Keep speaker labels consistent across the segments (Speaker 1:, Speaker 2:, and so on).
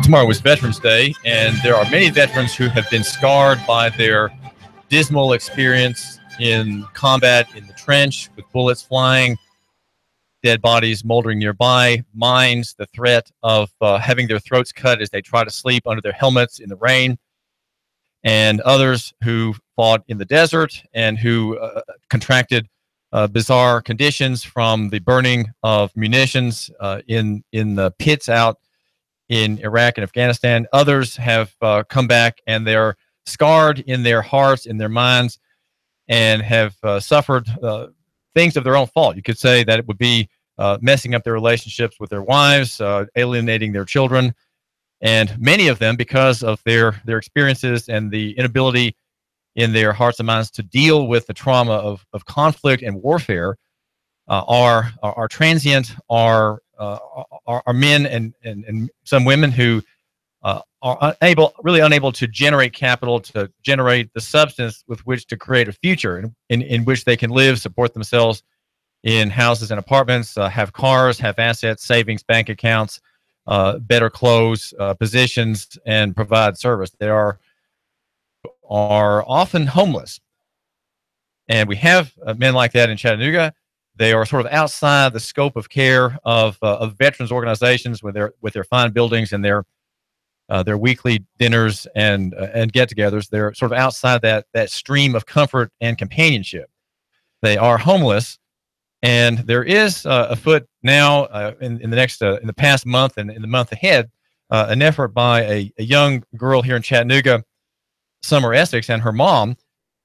Speaker 1: Tomorrow was Veterans Day, and there are many veterans who have been scarred by their dismal experience in combat in the trench, with bullets flying, dead bodies moldering nearby, mines, the threat of having their throats cut as they try to sleep under their helmets in the rain, and others who fought in the desert and who contracted bizarre conditions from the burning of munitions in the pits out in Iraq and Afghanistan. Others have come back and they're scarred in their hearts, in their minds, and have suffered things of their own fault. You could say that it would be messing up their relationships with their wives, alienating their children, and many of them, because of their experiences and the inability in their hearts and minds to deal with the trauma of conflict and warfare, are transient, are men and some women who are really unable to generate capital, to generate the substance with which to create a future in which they can live, support themselves in houses and apartments, have cars, have assets, savings, bank accounts, better clothes, positions, and provide service. They are often homeless. And we have men like that in Chattanooga. They are sort of outside the scope of care of veterans organizations with their fine buildings and their weekly dinners and get-togethers. They're sort of outside that stream of comfort and companionship. They are homeless, and there is afoot now in the past month and in the month ahead an effort by a young girl here in Chattanooga, Summer Essex, and her mom,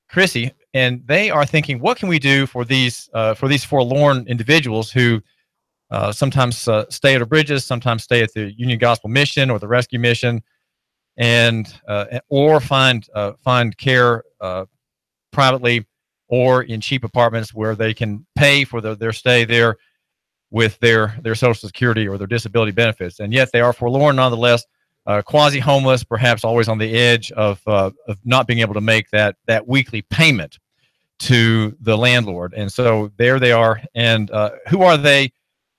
Speaker 1: Chrissy. And they are thinking, what can we do for these forlorn individuals who sometimes stay at our bridges, sometimes stay at the Union Gospel Mission or the Rescue Mission, and or find care privately or in cheap apartments where they can pay for their stay there with their Social Security or their disability benefits. And yet they are forlorn nonetheless, quasi-homeless, perhaps always on the edge of not being able to make that weekly payment to the landlord. And so there they are. And who are they?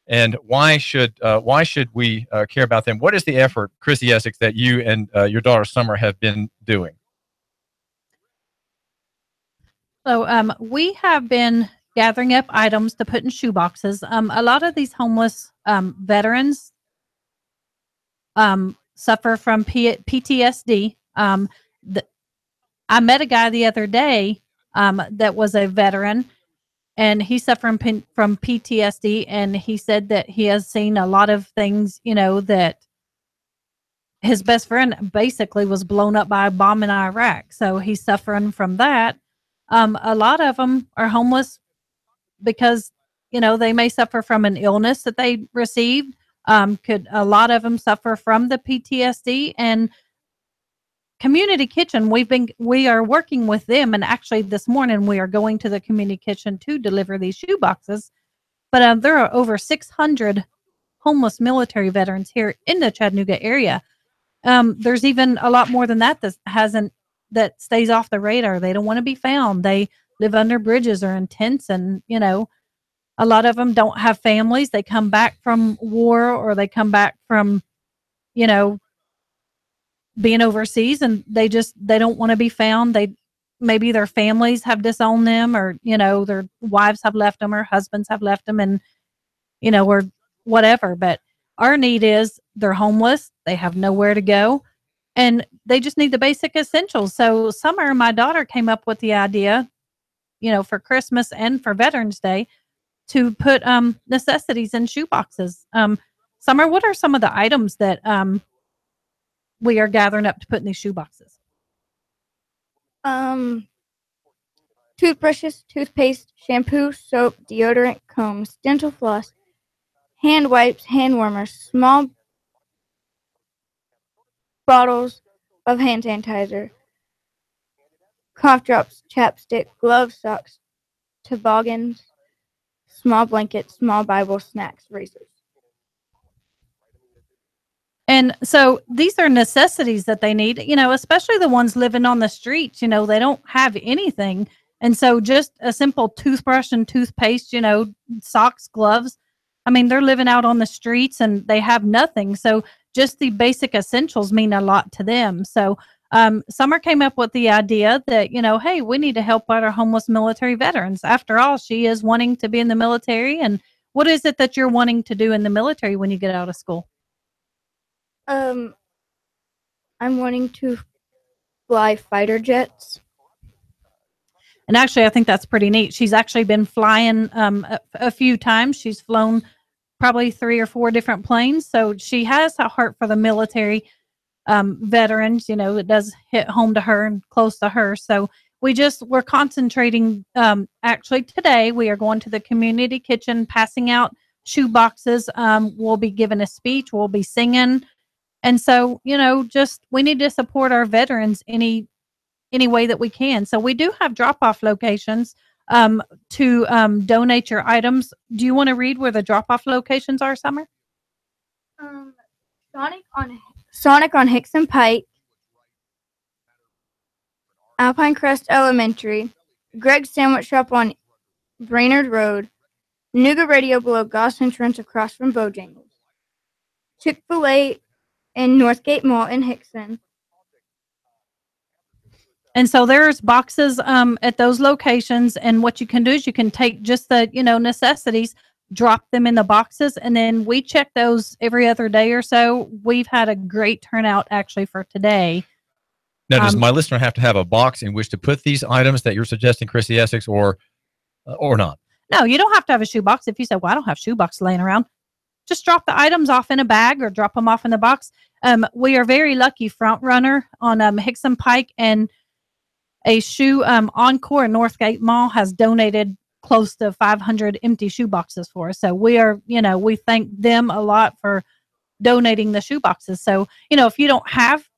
Speaker 1: And why should we care about them? What is the effort, Chrissy Essex, that you and your daughter Summer have been doing?
Speaker 2: So we have been gathering up items to put in shoe boxes. A lot of these homeless veterans suffer from PTSD. I met a guy the other day that was a veteran, and he suffered from PTSD, and he said that he has seen a lot of things, that his best friend basically was blown up by a bomb in Iraq. So he's suffering from that. A lot of them are homeless because, they may suffer from an illness that they received. A lot of them suffer from the PTSD. And Community Kitchen, we are working with them, and actually this morning we are going to the Community Kitchen to deliver these shoe boxes. But there are over 600 homeless military veterans here in the Chattanooga area. There's even a lot more than that that stays off the radar. They don't want to be found. They live under bridges or in tents, and a lot of them don't have families. They come back from war, or they come back from being overseas, and they don't want to be found. Maybe their families have disowned them, or their wives have left them, or husbands have left them, and or whatever. But our need is they're homeless, they have nowhere to go, and they just need the basic essentials. So Summer, my daughter, came up with the idea, for Christmas and for Veterans Day, to put necessities in shoe boxes. Summer, what are some of the items that we are gathering up to put in these shoe boxes?
Speaker 3: Toothbrushes, toothpaste, shampoo, soap, deodorant, combs, dental floss, hand wipes, hand warmers, small bottles of hand sanitizer, cough drops, chapstick, gloves, socks, toboggans, small blankets, small Bible, snacks, razors.
Speaker 2: And so these are necessities that they need, especially the ones living on the streets. They don't have anything. And so just a simple toothbrush and toothpaste, socks, gloves, I mean, they're living out on the streets and they have nothing. So just the basic essentials mean a lot to them. So Summer came up with the idea that, hey, we need to help out our homeless military veterans. After all, she is wanting to be in the military. And what is it that you're wanting to do in the military when you get out of school?
Speaker 3: I'm wanting to fly fighter jets.
Speaker 2: And actually, I think that's pretty neat. She's actually been flying a few times. She's flown probably 3 or 4 different planes. So she has a heart for the military veterans. It does hit home to her and close to her. So we're concentrating. Actually, today we are going to the community kitchen, passing out shoe boxes. We'll be giving a speech. We'll be singing. And so, we need to support our veterans any way that we can. So we do have drop-off locations to donate your items. Do you want to read where the drop-off locations are, Summer?
Speaker 3: Sonic on Hickson Pike, Alpine Crest Elementary, Greg's Sandwich Shop on Brainerd Road, Nooga Radio below Goss Entrance across from Bojangles, Chick-fil-A in Northgate Mall in Hickson.
Speaker 2: And so there's boxes at those locations, and what you can do is you can take just the necessities, drop them in the boxes, and then we check those every other day or so. We've had a great turnout actually for today.
Speaker 1: Now, does my listener have to have a box in which to put these items that you're suggesting, Chrissy Essex, or not?
Speaker 2: No, you don't have to have a shoebox. If you say, well, I don't have shoebox laying around, just drop the items off in a bag or drop them off in the box. We are very lucky. Front Runner on Hickson Pike and a shoe Encore in Northgate Mall has donated close to 500 empty shoe boxes for us. So we are, we thank them a lot for donating the shoe boxes. So, if you don't have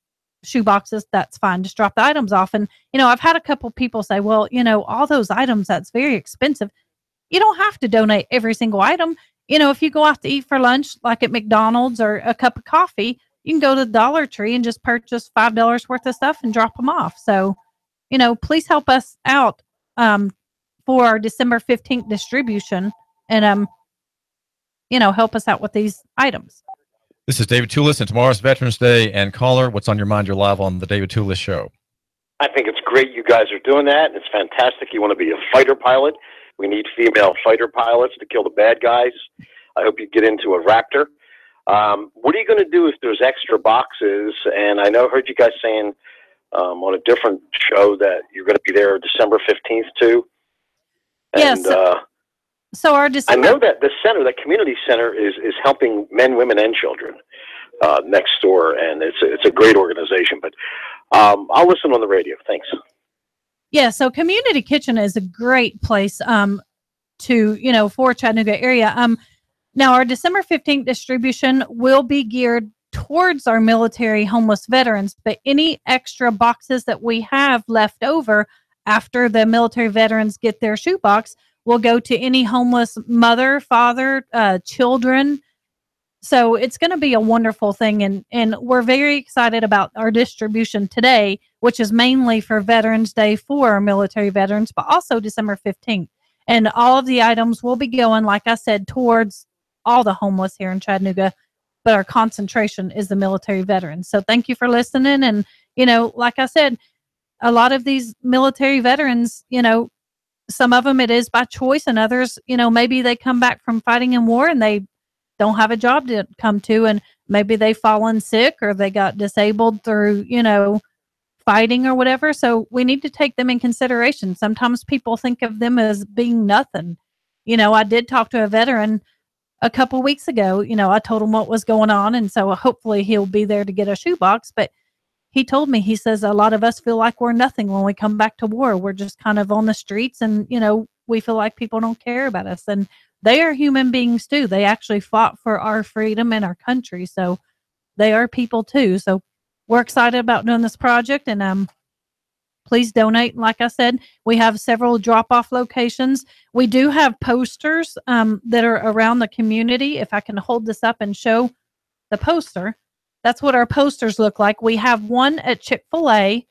Speaker 2: shoe boxes, that's fine. Just drop the items off. And, I've had a couple people say, well, all those items, that's very expensive. You don't have to donate every single item. If you go out to eat for lunch, like at McDonald's or a cup of coffee, you can go to the Dollar Tree and just purchase $5 worth of stuff and drop them off. So, please help us out for our December 15th distribution and, help us out with these items.
Speaker 1: This is David Tulis, and tomorrow's Veterans Day. And caller, what's on your mind? You're live on the David Tulis Show.
Speaker 4: I think it's great you guys are doing that. It's fantastic. You want to be a fighter pilot. We need female fighter pilots to kill the bad guys. I hope you get into a Raptor. What are you going to do if there's extra boxes? And I heard you guys saying on a different show that you're going to be there December 15th too. And,
Speaker 2: yes. So our December.
Speaker 4: I know that the center, that community center, is helping men, women, and children next door, and it's a great organization. But I'll listen on the radio. Thanks.
Speaker 2: Yeah. So Community Kitchen is a great place to for Chattanooga area. Now our December 15th distribution will be geared towards our military homeless veterans, but any extra boxes that we have left over after the military veterans get their shoebox will go to any homeless mother, father, children. So it's going to be a wonderful thing. And we're very excited about our distribution today, which is mainly for Veterans Day for our military veterans, but also December 15th. And all of the items will be going, like I said, towards all the homeless here in Chattanooga, but our concentration is the military veterans. So thank you for listening. And, like I said, a lot of these military veterans, some of them it is by choice, and others, maybe they come back from fighting in war and they don't have a job to come to, and maybe they've fallen sick or they got disabled through, fighting or whatever. So we need to take them in consideration. Sometimes people think of them as being nothing. I did talk to a veteran a couple weeks ago. I told him what was going on, and so hopefully he'll be there to get a shoebox. But he told me, he says, a lot of us feel like we're nothing when we come back to war. We're just kind of on the streets, and, we feel like people don't care about us. And they are human beings too. They actually fought for our freedom and our country. So they are people too. So we're excited about doing this project, and please donate. Like I said, we have several drop-off locations. We do have posters that are around the community. If I can hold this up and show the poster. That's what our posters look like. We have one at Chick-fil-A.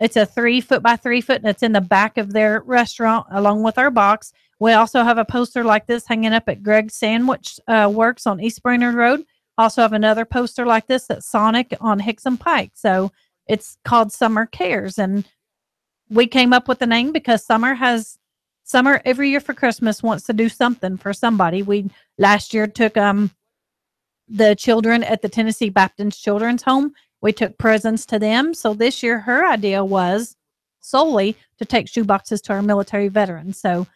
Speaker 2: It's a 3 foot by 3 foot, and it's in the back of their restaurant along with our box. We also have a poster like this hanging up at Greg's Sandwich Works on East Brainerd Road. Also have another poster like this at Sonic on Hickson Pike. So it's called Summer Cares. And we came up with the name because summer every year for Christmas wants to do something for somebody. We last year took the children at the Tennessee Baptist Children's Home. We took presents to them. So this year her idea was solely to take shoeboxes to our military veterans. So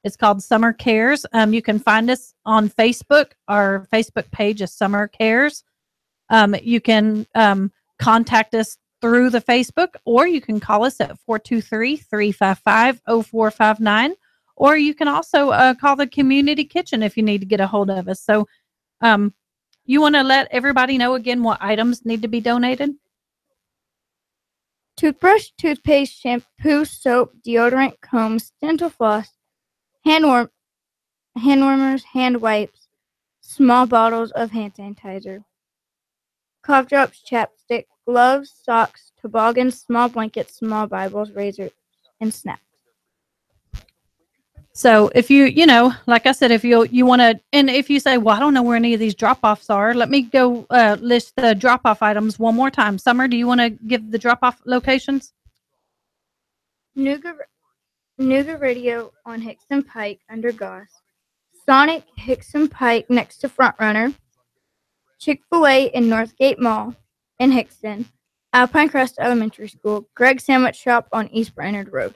Speaker 2: it's called Summer Cares. You can find us on Facebook. Our Facebook page is Summer Cares. You can contact us through the Facebook, or you can call us at 423-355-0459, or you can also call the community kitchen if you need to get a hold of us. So you want to let everybody know again what items need to be donated?
Speaker 3: Toothbrush, toothpaste, shampoo, soap, deodorant, combs, dental floss, hand warmers, hand wipes, small bottles of hand sanitizer, cough drops, chapstick, gloves, socks, toboggans, small blankets, small Bibles, razors, and snacks.
Speaker 2: So if like I said, if you want to, and if you say, well, I don't know where any of these drop-offs are, let me go list the drop-off items one more time. Summer, do you want to give the drop-off locations?
Speaker 3: Nooga Radio on Hickson Pike under Goss. Sonic, Hickson Pike next to Front Runner. Chick-fil-A in Northgate Mall in Hickson. Alpine Crest Elementary School. Greg's Sandwich Shop on East Brainerd Road.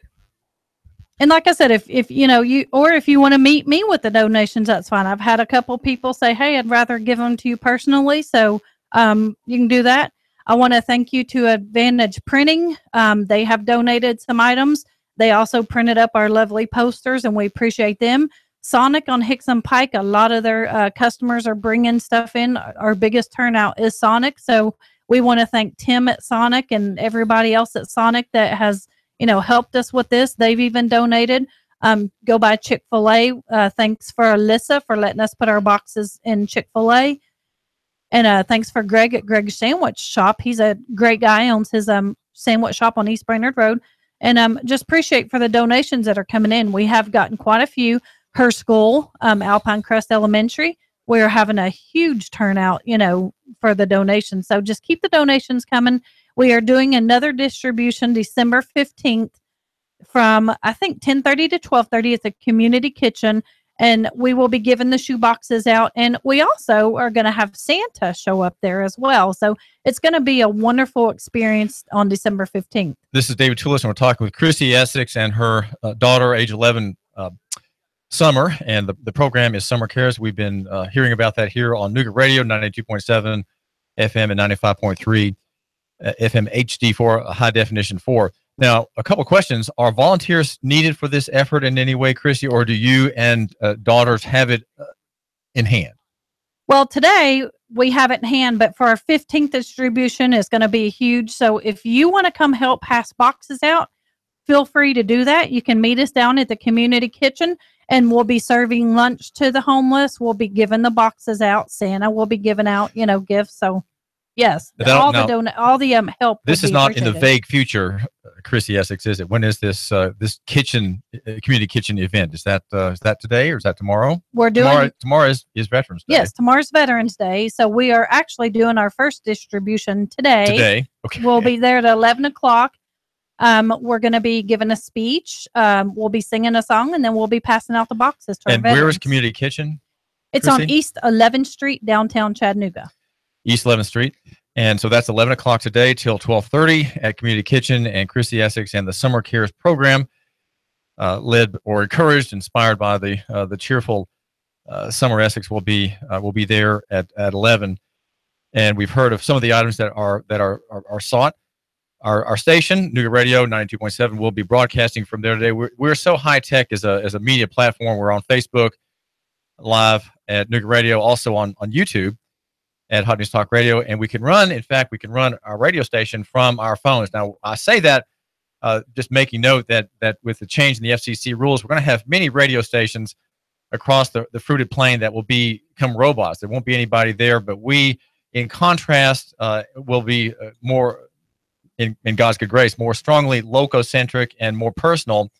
Speaker 2: And like I said, if you want to meet me with the donations, that's fine. I've had a couple people say, hey, I'd rather give them to you personally. So you can do that. I want to thank you to Advantage Printing. They have donated some items. They also printed up our lovely posters, and we appreciate them. Sonic on Hickson Pike, a lot of their customers are bringing stuff in. Our biggest turnout is Sonic. So we want to thank Tim at Sonic and everybody else at Sonic that has helped us with this. They've even donated. Go by Chick-fil-A. Thanks for Alyssa for letting us put our boxes in Chick-fil-A. And thanks for Greg at Greg's Sandwich Shop. He's a great guy, owns his sandwich shop on East Brainerd Road. And just appreciate for the donations that are coming in. We have gotten quite a few. Her school, Alpine Crest Elementary, we're having a huge turnout, for the donations. So just keep the donations coming. We are doing another distribution December 15th from, I think, 10:30 to 12:30 at the community kitchen. And we will be giving the shoe boxes out. And we also are going to have Santa show up there as well. So it's going to be a wonderful experience on December 15th.
Speaker 1: This is David Tulis, and we're talking with Chrissy Essex and her daughter, age 11, Summer. And the program is Summer Cares. We've been hearing about that here on Nooga Radio, 92.7 FM and 95.3 FM HD4, high definition 4. Now, a couple questions. Are volunteers needed for this effort in any way, Chrissy, or do you and daughters have it in hand?
Speaker 2: Well, today we have it in hand, but for our 15th distribution, it's going to be huge. So if you want to come help pass boxes out, feel free to do that. You can meet us down at the community kitchen, and we'll be serving lunch to the homeless. We'll be giving the boxes out. Santa will be giving out, gifts. So yes, all the help.
Speaker 1: This is not in the vague future, Chrissy Essex, is it? When is this this kitchen community kitchen event? Is that today or is that tomorrow?
Speaker 2: We're doing
Speaker 1: tomorrow is Veterans Day.
Speaker 2: Yes, tomorrow's Veterans Day. So we are actually doing our first distribution today.
Speaker 1: Today, okay.
Speaker 2: We'll be there at 11 o'clock. We're going to be giving a speech. We'll be singing a song, and then we'll be passing out the boxes to our veterans.
Speaker 1: And where is community kitchen?
Speaker 2: It's Chrissy? On East 11th Street, downtown Chattanooga.
Speaker 1: East 11th Street. And so that's 11 o'clock today till 12:30 at Community Kitchen. And Chrissy Essex and the Summer Cares program, led or encouraged, inspired by the cheerful Summer Essex, will be there at 11. And we've heard of some of the items that are sought. Our station, Nooga Radio 92.7, will be broadcasting from there today. We're so high tech as a media platform. We're on Facebook Live at Nooga Radio, also on YouTube at Hot News Talk Radio, and we can run our radio station from our phones. Now, I say that just making note that with the change in the FCC rules, we're going to have many radio stations across the fruited plain that will become robots. There won't be anybody there, but we, in contrast, will be more, in God's good grace, more strongly loco-centric and more personal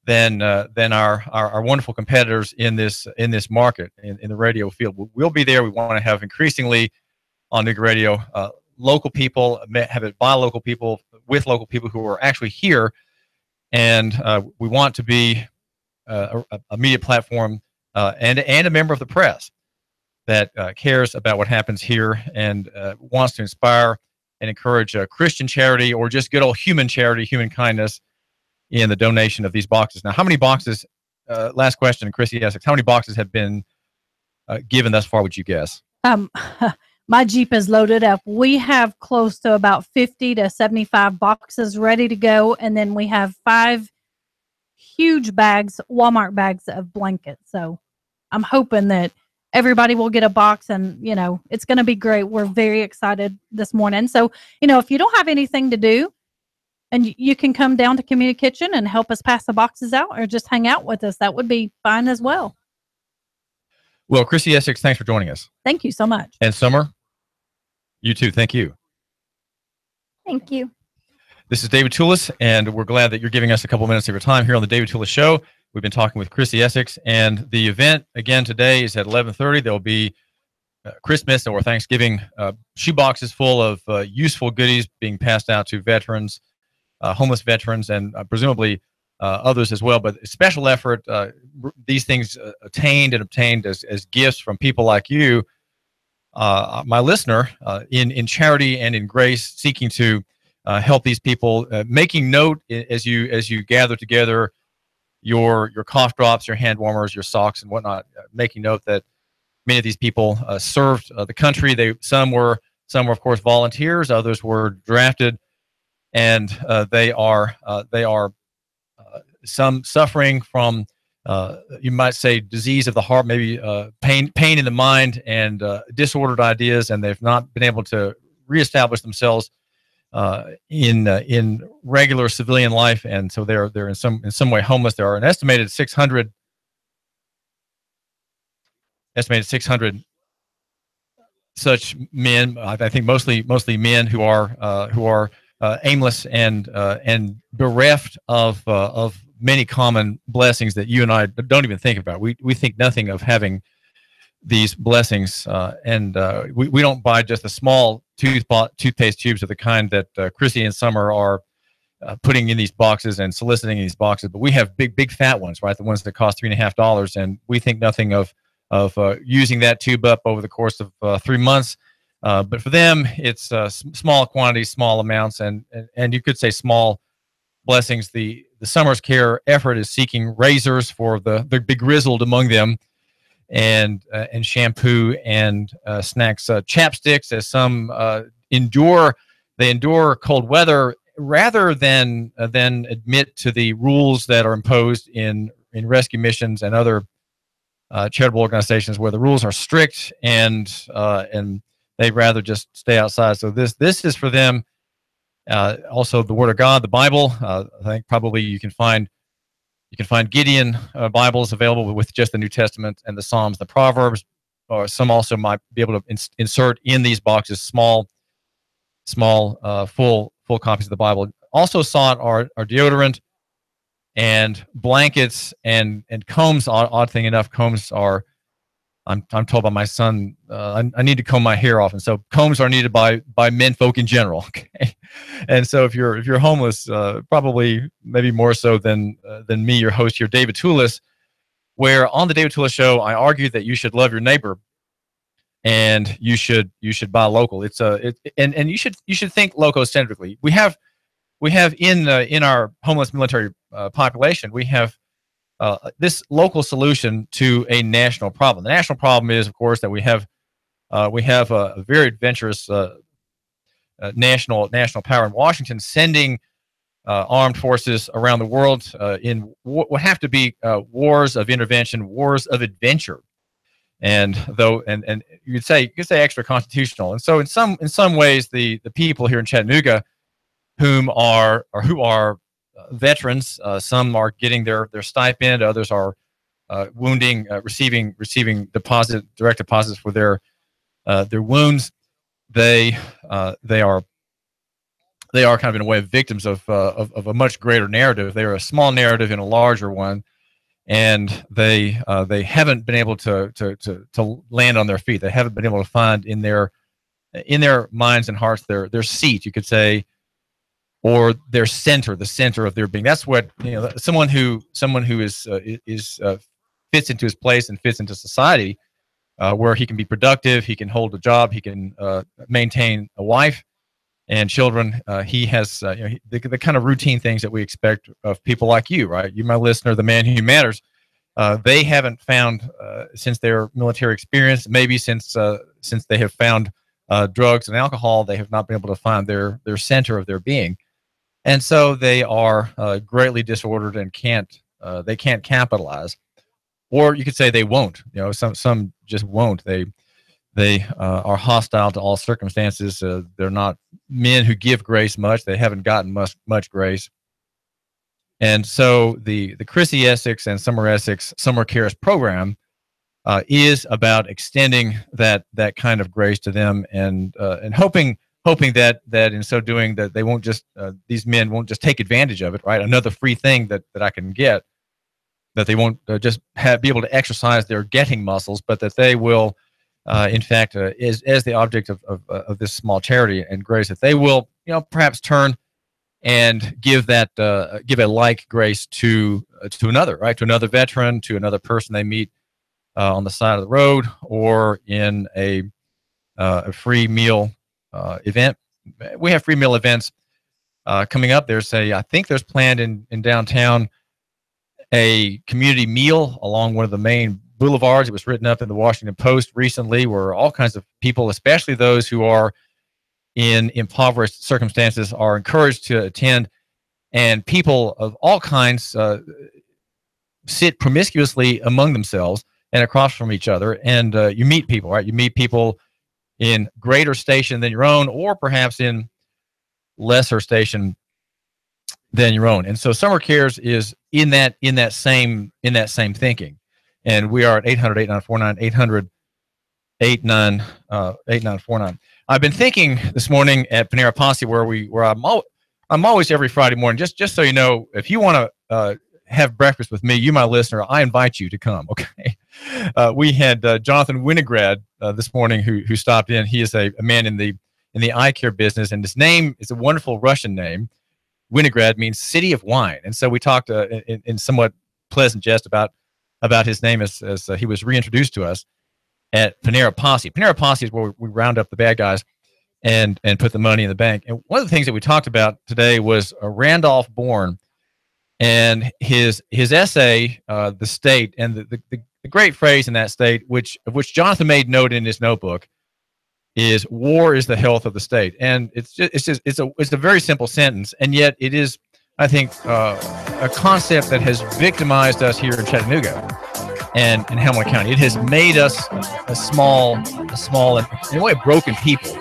Speaker 1: than our wonderful competitors in this market in the radio field. We'll be there. We want to have increasingly on Nooga Radio local people, have it by local people with local people who are actually here, and we want to be a media platform and a member of the press that cares about what happens here and wants to inspire and encourage Christian charity or just good old human charity, human kindness in the donation of these boxes. Now, how many boxes, last question, Chrissy Essex, how many boxes have been given thus far, would you guess?
Speaker 2: My Jeep is loaded up. We have close to about 50 to 75 boxes ready to go. And then we have 5 huge bags, Walmart bags of blankets. So I'm hoping that everybody will get a box, and, you know, it's going to be great. We're very excited this morning. So, you know, if you don't have anything to do, and you can come down to Community Kitchen and help us pass the boxes out, or just hang out with us, that would be fine as well.
Speaker 1: Well, Chrissy Essex, thanks for joining us.
Speaker 2: Thank you so much.
Speaker 1: And Summer, you too. Thank you.
Speaker 3: Thank you.
Speaker 1: This is David Tulis, and we're glad that you're giving us a couple minutes of your time here on the David Tulis Show. We've been talking with Chrissy Essex, and the event again today is at 11:30. There'll be Christmas or Thanksgiving shoeboxes full of useful goodies being passed out to veterans, homeless veterans, and presumably others as well. But a special effort, these things obtained as gifts from people like you, my listener, in charity and in grace, seeking to help these people, making note as you gather together your cough drops, your hand warmers, your socks, and whatnot, making note that many of these people served the country. Some were of course volunteers, others were drafted, and they are some suffering from you might say disease of the heart, maybe pain in the mind, and disordered ideas, and they've not been able to reestablish themselves in regular civilian life, and so they're in some way homeless. There are an estimated 600 such men. I think mostly men who are aimless and bereft of many common blessings that you and I don't even think about. We think nothing of having these blessings, and we don't buy just a small toothpaste tubes of the kind that Chrissy and Summer are putting in these boxes and soliciting in these boxes, but we have big fat ones, right? The ones that cost $3.50, and we think nothing of using that tube up over the course of 3 months. But for them, it's small quantities, small amounts, and you could say small blessings. The Summer's Care effort is seeking razors for the begrizzled among them, and shampoo and snacks, chapsticks, as some endure cold weather rather than admit to the rules that are imposed in rescue missions and other charitable organizations where the rules are strict, and they'd rather just stay outside. So this is for them. Also, the Word of God, the Bible. I think probably you can find Gideon Bibles available with just the New Testament and the Psalms, the Proverbs, or some also might be able to insert in these boxes small full copies of the Bible. Also sought are deodorant and blankets and combs. Odd thing enough, combs are, I'm told by my son, I need to comb my hair off, and so combs are needed by men folk in general. Okay, and so if you're homeless, probably maybe more so than me, your host here, David Tulis, where on the David Tulis Show, I argue that you should love your neighbor, and you should buy local. And you should think loco-centrically. We have in our homeless military population, we have this local solution to a national problem. The national problem is, of course, that we have a very adventurous national power in Washington sending armed forces around the world in what have to be wars of intervention, wars of adventure, and you could say extra constitutional. And so in some ways, the people here in Chattanooga who are veterans, some are getting their stipend, others are receiving direct deposits for their wounds. They are they are kind of in a way victims of a much greater narrative. They are a small narrative in a larger one, and they haven't been able to land on their feet. They haven't been able to find in their minds and hearts their seat, you could say, or their center, the center of their being. That's what, someone who is fits into his place and fits into society, where he can be productive, he can hold a job, he can maintain a wife and children. He has the kind of routine things that we expect of people like you, right? You, my listener, the man who matters. They haven't found since their military experience, maybe since they have found drugs and alcohol, they have not been able to find their center of their being, and so they are greatly disordered and can't capitalize, or you could say they won't. Some just won't. They are hostile to all circumstances. They're not men who give grace much. They haven't gotten much grace. And so the Chrissy Essex and Summer Essex Summer Cares program is about extending that kind of grace to them, and hoping that in so doing that they won't just these men won't just take advantage of it, right? Another free thing that I can get, that they won't just be able to exercise their getting muscles, but that they will, in fact, as the object of this small charity and grace, that they will, perhaps turn and give a like grace to another, right? To another veteran, to another person they meet on the side of the road, or in a free meal event. We have free meal events coming up. I think there's planned in downtown a community meal along one of the main boulevards. It was written up in the Washington Post recently, where all kinds of people, especially those who are in impoverished circumstances, are encouraged to attend, and people of all kinds sit promiscuously among themselves and across from each other, and you meet people, right? You meet people in greater station than your own, or perhaps in lesser station than your own. And so Summer Cares is in that same thinking. And we are at 800-8949, 800-8949. I've been thinking this morning at Panera Posse, where I'm always every Friday morning. Just so you know, if you want to have breakfast with me, you, my listener, I invite you to come. Okay. We had Jonathan Winograd this morning who stopped in. He is a man in the eye care business, and his name is a wonderful Russian name. Winograd means city of wine, and so we talked in somewhat pleasant jest about his name as he was reintroduced to us at Panera Posse. Panera Posse is where we round up the bad guys and put the money in the bank. And one of the things that we talked about today was Randolph Bourne and his essay, "The State," and the great phrase in that state, of which Jonathan made note in his notebook, is "War is the health of the state." And it's a very simple sentence, and yet it is, I think, a concept that has victimized us here in Chattanooga and in Hamilton County. It has made us a small and in a way broken people,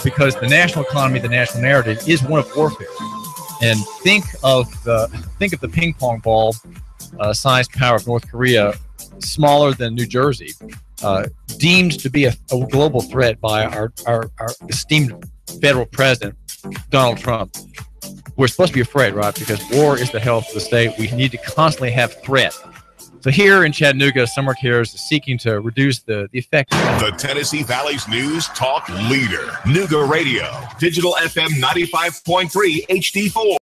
Speaker 1: because the national economy, the national narrative, is one of warfare. And think of the ping pong ball sized power of North Korea, smaller than New Jersey, deemed to be a global threat by our esteemed federal president, Donald Trump. We're supposed to be afraid, right? Because war is the health of the state. We need to constantly have threat. So here in Chattanooga, Summer Cares is seeking to reduce the effect.
Speaker 5: The Tennessee Valley's news talk leader, Nooga Radio, digital FM 95.3 HD4.